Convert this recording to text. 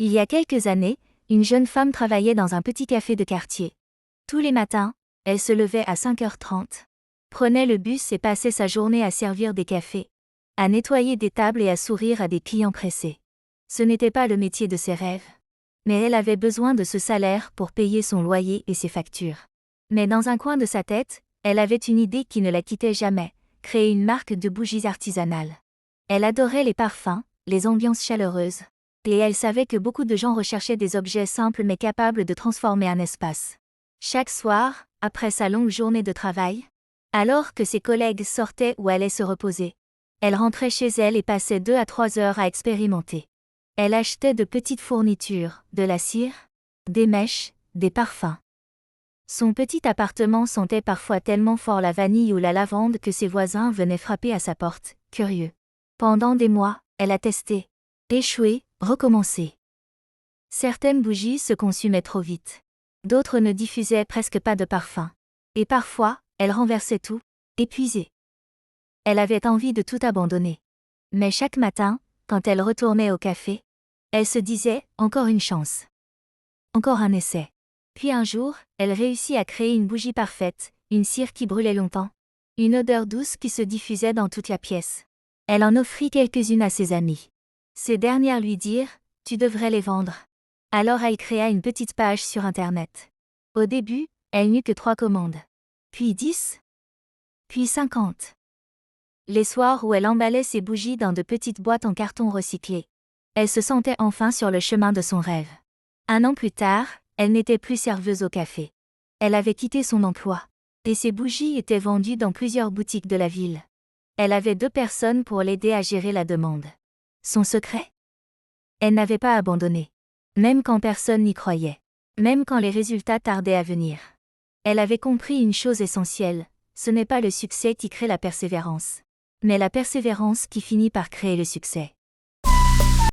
Il y a quelques années, une jeune femme travaillait dans un petit café de quartier. Tous les matins, elle se levait à 5h30, prenait le bus et passait sa journée à servir des cafés, à nettoyer des tables et à sourire à des clients pressés. Ce n'était pas le métier de ses rêves. Mais elle avait besoin de ce salaire pour payer son loyer et ses factures. Mais dans un coin de sa tête, elle avait une idée qui ne la quittait jamais, créer une marque de bougies artisanales. Elle adorait les parfums, les ambiances chaleureuses. Et elle savait que beaucoup de gens recherchaient des objets simples mais capables de transformer un espace. Chaque soir, après sa longue journée de travail, alors que ses collègues sortaient ou allaient se reposer, elle rentrait chez elle et passait 2 à 3 heures à expérimenter. Elle achetait de petites fournitures, de la cire, des mèches, des parfums. Son petit appartement sentait parfois tellement fort la vanille ou la lavande que ses voisins venaient frapper à sa porte, curieux. Pendant des mois, elle a testé, échoué, recommencé. Certaines bougies se consumaient trop vite. D'autres ne diffusaient presque pas de parfum. Et parfois, elle renversait tout, épuisée. Elle avait envie de tout abandonner. Mais chaque matin, quand elle retournait au café, elle se disait « encore une chance. Encore un essai ». Puis un jour, elle réussit à créer une bougie parfaite, une cire qui brûlait longtemps, une odeur douce qui se diffusait dans toute la pièce. Elle en offrit quelques-unes à ses amis. Ces dernières lui dirent « tu devrais les vendre ». Alors elle créa une petite page sur Internet. Au début, elle n'eut que 3 commandes. Puis 10. Puis 50. Les soirs où elle emballait ses bougies dans de petites boîtes en carton recyclé, elle se sentait enfin sur le chemin de son rêve. 1 an plus tard, elle n'était plus serveuse au café. Elle avait quitté son emploi. Et ses bougies étaient vendues dans plusieurs boutiques de la ville. Elle avait 2 personnes pour l'aider à gérer la demande. Son secret ? Elle n'avait pas abandonné. Même quand personne n'y croyait. Même quand les résultats tardaient à venir. Elle avait compris une chose essentielle, ce n'est pas le succès qui crée la persévérance. Mais la persévérance qui finit par créer le succès.